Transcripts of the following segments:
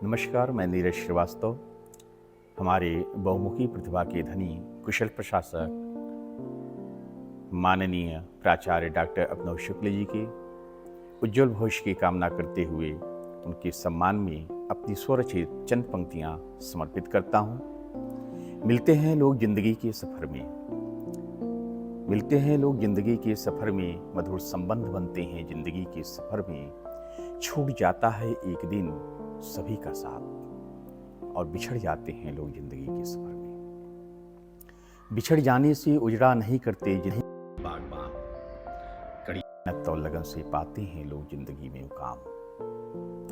नमस्कार, मैं नीरज श्रीवास्तव। हमारे बहुमुखी प्रतिभा के धनी कुशल प्रशासक माननीय प्राचार्य डॉक्टर अभिनव शुक्ल जी के उज्जवल भविष्य की कामना करते हुए उनके सम्मान में अपनी स्वरचित चंद पंक्तियाँ समर्पित करता हूँ। मिलते हैं लोग जिंदगी के सफ़र में, मिलते हैं लोग जिंदगी के सफ़र में, मधुर संबंध बनते हैं जिंदगी के सफ़र में। छूट जाता है एक दिन सभी का साथ और बिछड़ जाते हैं लोग जिंदगी के सफ़र में। बिछड़ जाने से उजड़ा नहीं करते जिन्हें बागबान, कड़ी मेहनत और लगन से पाते हैं लोग जिंदगी में मुकाम।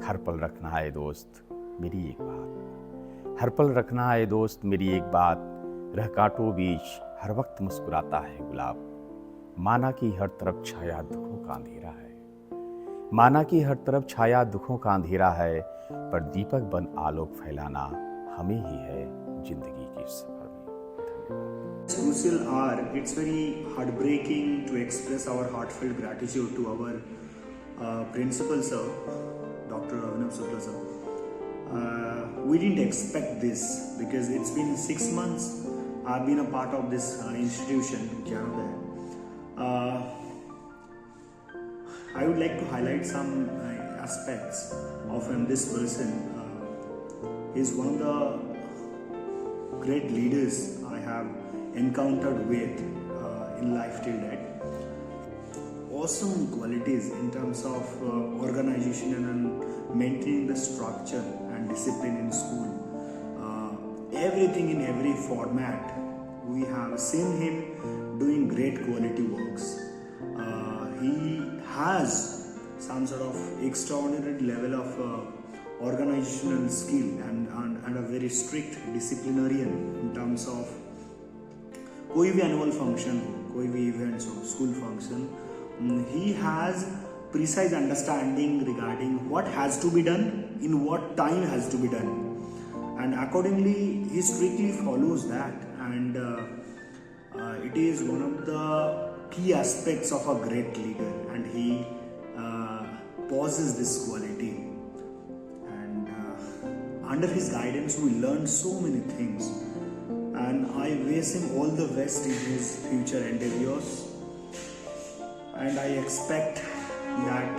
हर पल रखना है दोस्त मेरी एक बात, हर पल रखना है दोस्त मेरी एक बात। रह कांटों बीच हर वक्त मुस्कुराता है गुलाब। माना कि हर तरफ छाया दुखों का अंधेरा है, माना कि हर तरफ छाया दुखों का अंधेरा है, पर दीपक बन आलोक फैलाना हमें ही है जिंदगी के सफर में। Crucial hour, it's very heartbreaking to express our heartfelt gratitude to our principal sir, Dr. Abhinav Shukla sir. We didn't expect this because it's been 6 months I've been a part of this institution, Jnanodaya. I would like to highlight some aspects of this person. He's one of the great leaders I have encountered with in life till date. Awesome qualities in terms of organization and maintaining the structure and discipline in school. Everything in every format, we have seen him doing great quality works. He has some sort of extraordinary level of organizational skill and a very strict disciplinarian in terms of कोई भी annual function हो, कोई भी events हो, school function, he has precise understanding regarding what has to be done, in what time has to be done, and accordingly he strictly follows that, and it is one of the key aspects of a great leader, and he possesses this quality, and under his guidance we learned so many things, and I wish him all the best in his future endeavors, and I expect that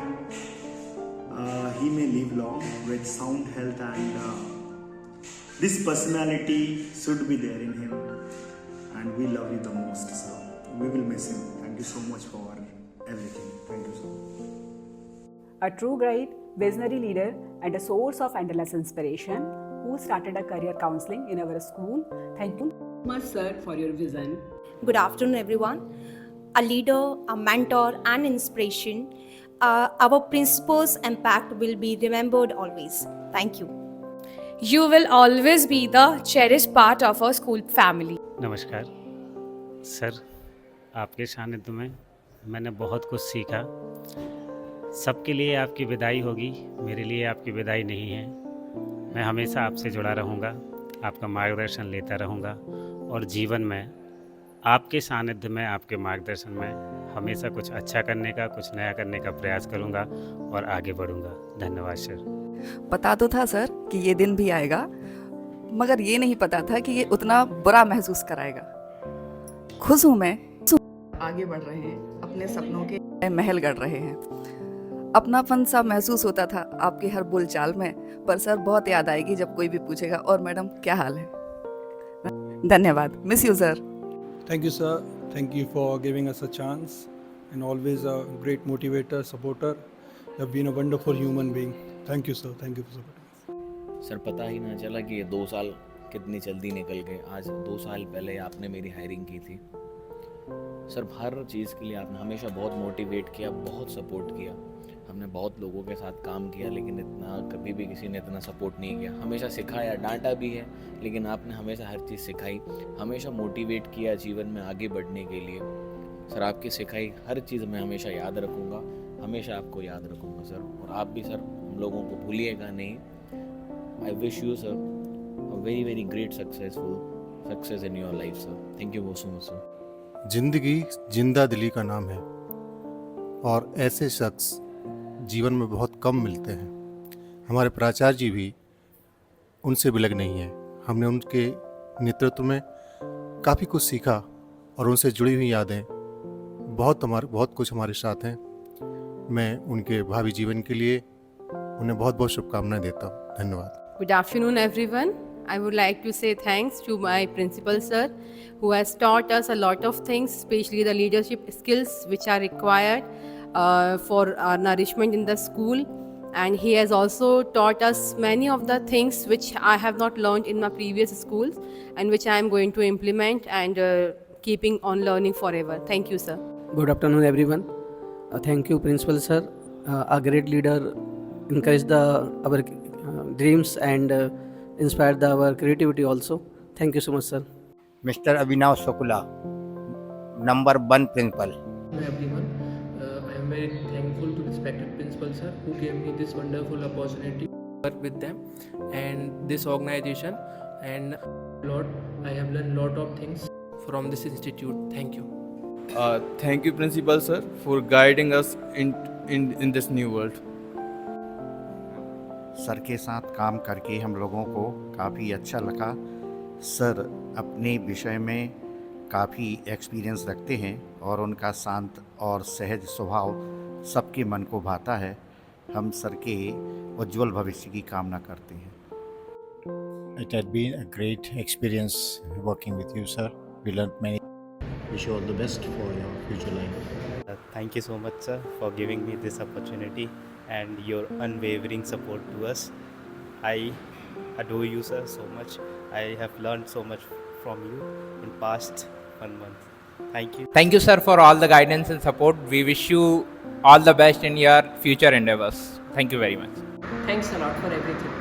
he may live long with sound health, and this personality should be there in him, and we love you the most, so we will miss him. Thank you so much for everything. Thank you so much. A true guide, visionary leader, and a source of endless inspiration who started a career counseling in our school. Thank you much, sir, for your vision. Good afternoon, everyone. A leader, a mentor, and inspiration. Our principal's impact will be remembered always. Thank you. You will always be the cherished part of our school family. नमस्कार sir, आपके सानिध्य में मैंने बहुत कुछ सीखा। सबके लिए आपकी विदाई होगी, मेरे लिए आपकी विदाई नहीं है। मैं हमेशा आपसे जुड़ा रहूँगा, आपका मार्गदर्शन लेता रहूँगा और जीवन में आपके सानिध्य में, आपके मार्गदर्शन में हमेशा कुछ अच्छा करने का, कुछ नया करने का प्रयास करूँगा और आगे बढ़ूँगा। धन्यवाद सर। पता तो था सर कि ये दिन भी आएगा, मगर ये नहीं पता था कि ये उतना बुरा महसूस कराएगा। खुश हूँ मैं, आगे बढ़ रहे हैं, अपने सपनों के महल गढ़ रहे हैं। अपनापन सा महसूस होता था आपके हर बोलचाल में, पर सर बहुत याद आएगी जब कोई भी पूछेगा और मैडम क्या हाल है। धन्यवाद, miss you sir. Thank you sir, thank you for giving us a chance and always a great motivator, supporter. You have been a wonderful human being. Thank you sir, thank you for supporting. Sir पता ही ना चला कि ये 2 साल कितनी जल्दी निकल गए। आज 2 साल पहले आपने मेरी हायरिंग की थी। सर हर चीज़ के लिए आपने हमेशा बहुत मोटिवेट किया, बहुत सपोर्ट किया। हमने बहुत लोगों के साथ काम किया, लेकिन इतना कभी भी किसी ने इतना सपोर्ट नहीं किया। हमेशा सिखाया, डांटा भी है, लेकिन आपने हमेशा हर चीज़ सिखाई, हमेशा मोटिवेट किया जीवन में आगे बढ़ने के लिए। सर आपकी सिखाई हर चीज़ मैं हमेशा याद रखूँगा, हमेशा आपको याद रखूँगा सर। और आप भी सर हम लोगों को भूलिएगा नहीं। I wish you sir a very very great success in your life sir. Thank you so much sir. जिंदगी जिंदा दिली का नाम है और ऐसे शख्स जीवन में बहुत कम मिलते हैं। हमारे प्राचार्य जी भी उनसे विलग नहीं है। हमने उनके नेतृत्व में काफ़ी कुछ सीखा और उनसे जुड़ी हुई यादें बहुत कुछ हमारे साथ हैं। मैं उनके भावी जीवन के लिए उन्हें बहुत बहुत शुभकामनाएं देता हूँ। धन्यवाद। Good afternoon, everyone. I would like to say thanks to my principal sir, who has taught us a lot of things, especially the leadership skills which are required for our nourishment in the school. And he has also taught us many of the things which I have not learned in my previous schools and which I am going to implement and keeping on learning forever. Thank you, sir. Good afternoon, everyone. Thank you, Principal Sir. A great leader encouraged our dreams and inspired our creativity also. Thank you so much, sir. Mr. Abhinav Shukla, number 1 principal. Everyone, I am very thankful to respected Principal Sir who gave me this wonderful opportunity to work with them and this organization. And Lord, I have learned a lot of things from this institute. Thank you. Thank you, Principal Sir, for guiding us in this new world. Sir के साथ काम करके हम लोगों को काफ़ी अच्छा लगा। सर अपने विषय में काफ़ी एक्सपीरियंस रखते हैं और उनका शांत और सहज स्वभाव सबके मन को भाता है। हम सर के उज्जवल भविष्य की कामना करते हैं। It had been a great experience working with you, sir. We learned many. Wish you all the best for your future life. Thank you so much, sir, for giving me this opportunity and your unwavering support to us. I adore you, sir, so much. I have learned so much from you in past 1 month. Thank you. Thank you, sir, for all the guidance and support. We wish you all the best in your future endeavors. Thank you very much. Thanks a lot for everything.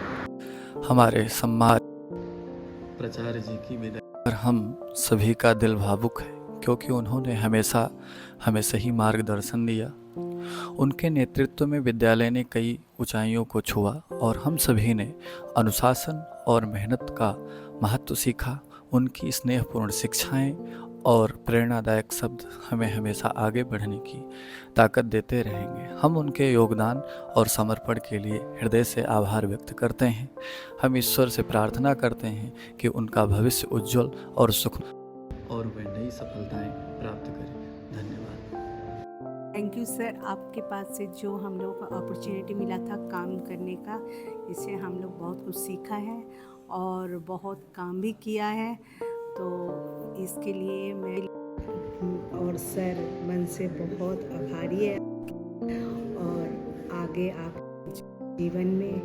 हमारे सम्मान प्राचार्य जी की विदाई पर हम सभी का दिल भावुक है, क्योंकि उन्होंने हमेशा हमें सही मार्गदर्शन दिया। उनके नेतृत्व में विद्यालय ने कई ऊंचाइयों को छुआ और हम सभी ने अनुशासन और मेहनत का महत्व सीखा। उनकी स्नेहपूर्ण शिक्षाएं और प्रेरणादायक शब्द हमें हमेशा आगे बढ़ने की ताकत देते रहेंगे। हम उनके योगदान और समर्पण के लिए हृदय से आभार व्यक्त करते हैं। हम ईश्वर से प्रार्थना करते हैं कि उनका भविष्य उज्जवल और सुख और वह नई सफलताएं प्राप्त करें। धन्यवाद। थैंक यू सर, आपके पास से जो हम लोग को अपॉर्चुनिटी मिला था काम करने का, इससे हम लोग बहुत कुछ सीखा है और बहुत काम भी किया है। तो इसके लिए मैं और सर मन से बहुत आभारी है और आगे आप जीवन में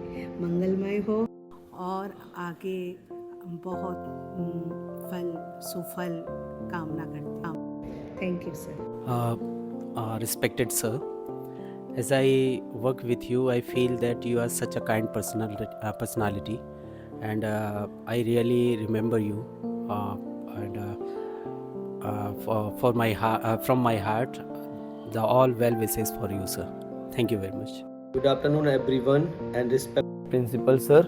मंगलमय हो और आगे बहुत फल सुफल कामना करता हूँ। Thank you sir. Respected sir, as I work with you, I feel that you are such a kind personality, and I really remember you, and for my heart, from my heart, the all well wishes for you, sir. Thank you very much. Good afternoon, everyone, and respected Principal sir.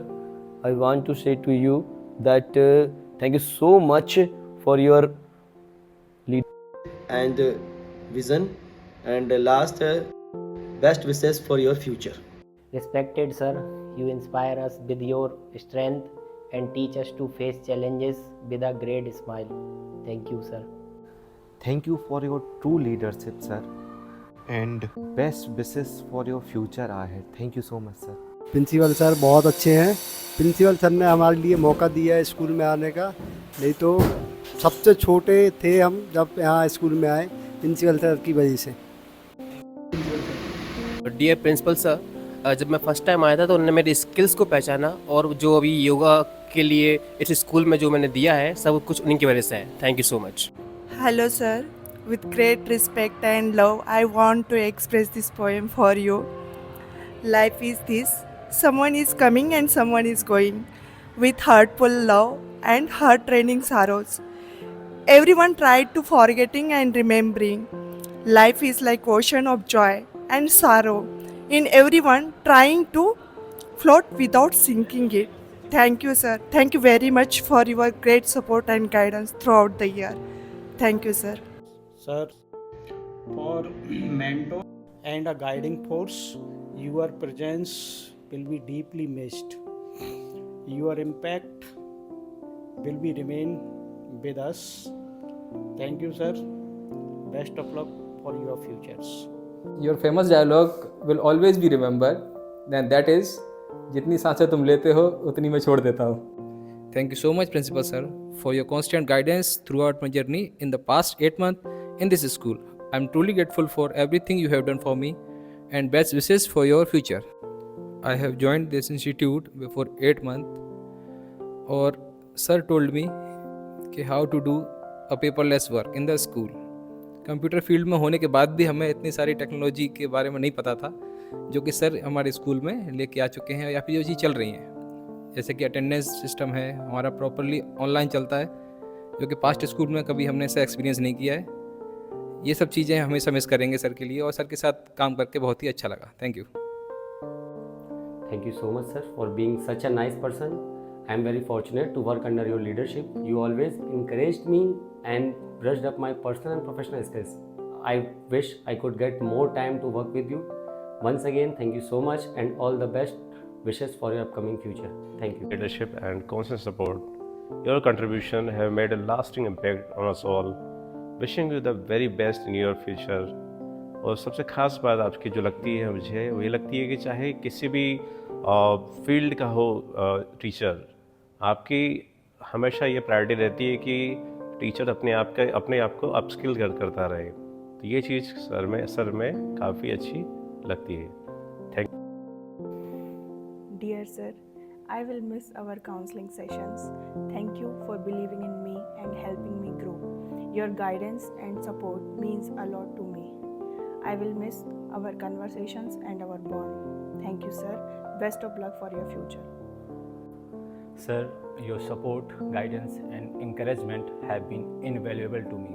I want to say to you that thank you so much for your leadership and vision, and last best wishes for your future. Respected sir, you inspire us with your strength and teach us to face challenges with a great smile. Thank you sir. Thank you for your true leadership, sir, and best wishes for your future ahead. Thank you so much, sir. Principal sir बहुत अच्छे हैं। Principal sir ने हमारे लिए मौका दिया है school में आने का, नहीं तो सबसे छोटे थे हम जब यहाँ स्कूल में आए, प्रिंसिपल सर की वजह से। डियर प्रिंसिपल सर, जब मैं फर्स्ट टाइम आया था तो उन्होंने मेरी स्किल्स को पहचाना और जो अभी योगा के लिए इस स्कूल में जो मैंने दिया है सब कुछ उन्हीं की वजह से है। Thank you so much. Hello sir, with great respect and love, I want to express this poem for you. Life is this, someone is coming and someone is going, with hurtful love and heart-rending sorrows. Everyone tried to forgetting and remembering. Life is like ocean of joy and sorrow, in everyone trying to float without sinking it. Thank you sir. Thank you very much for your great support and guidance throughout the year. Thank you sir. Sir, for mentor and a guiding force, your presence will be deeply missed. your impact will be remain with us. Thank you, sir. Best of luck for your futures. Your famous dialogue will always be remembered, and that is, जितनी सांसें तुम लेते हो उतनी मैं छोड़ देता हूँ. Thank you so much, Principal Sir, for your constant guidance throughout my journey in the past 8 months in this school. I'm truly grateful for everything you have done for me, and best wishes for your future. I have joined this institute before 8 months, और Sir told me कि how to do a paperless work in the school. Computer field में होने के बाद भी हमें इतनी सारी टेक्नोलॉजी के बारे में नहीं पता था, जो कि सर हमारे स्कूल में लेके आ चुके हैं, या फिर जो चीज़ चल रही हैं, जैसे कि अटेंडेंस सिस्टम है हमारा प्रॉपरली ऑनलाइन चलता है, जो कि पास्ट स्कूल में कभी हमने ऐसा एक्सपीरियंस नहीं किया है. ये सब चीज़ें हमेशा मिस करेंगे सर के लिए, और सर के साथ काम करके बहुत ही अच्छा लगा. Thank you. Thank you so much, sir, for being such a nice person. I am very fortunate to work under your leadership. You always encouraged me and brushed up my personal and professional skills. I wish I could get more time to work with you. Once again, thank you so much and all the best wishes for your upcoming future. Thank you. Leadership and constant support. Your contribution have made a lasting impact on us all. Wishing you the very best in your future. और सबसे ख़ास बात आपकी जो लगती है मुझे, वो ये लगती है कि चाहे किसी भी फील्ड का हो टीचर, आपकी हमेशा ये प्रायोरिटी रहती है कि टीचर अपने आप को अपस्किल करता रहे. तो ये चीज़ सर में काफ़ी अच्छी लगती है. Thank you. Dear sir, I will miss our counseling sessions. Thank you for believing in me and helping me grow. Your guidance and support means a lot to me. I will miss our conversations and our bond. Thank you, sir. Best of luck for your future. Sir, your support, guidance and encouragement have been invaluable to me.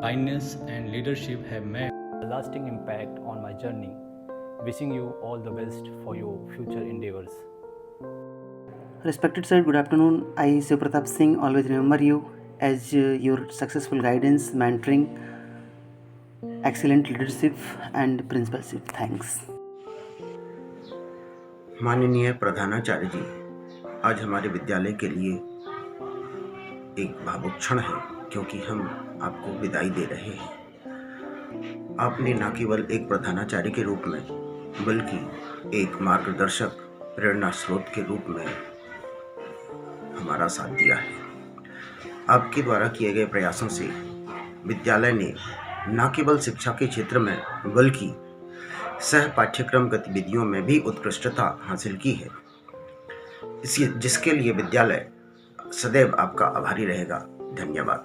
Kindness and leadership have made A lasting impact on my journey. Wishing you all the best for your future endeavors. Respected sir, good afternoon. I, Shiv Pratap Singh, always remember you as your successful guidance, mentoring, excellent leadership and principalship. Thanks. माननीय प्रधानाचार्य जी, आज हमारे विद्यालय के लिए एक भावुक क्षण है, क्योंकि हम आपको विदाई दे रहे हैं. आपने न केवल एक प्रधानाचार्य के रूप में, बल्कि एक मार्गदर्शक, प्रेरणा स्रोत के रूप में हमारा साथ दिया है. आपके द्वारा किए गए प्रयासों से विद्यालय ने न केवल शिक्षा के क्षेत्र में, बल्कि सह पाठ्यक्रम गतिविधियों में भी उत्कृष्टता हासिल की है, जिसके लिए विद्यालय सदैव आपका आभारी रहेगा. धन्यवाद.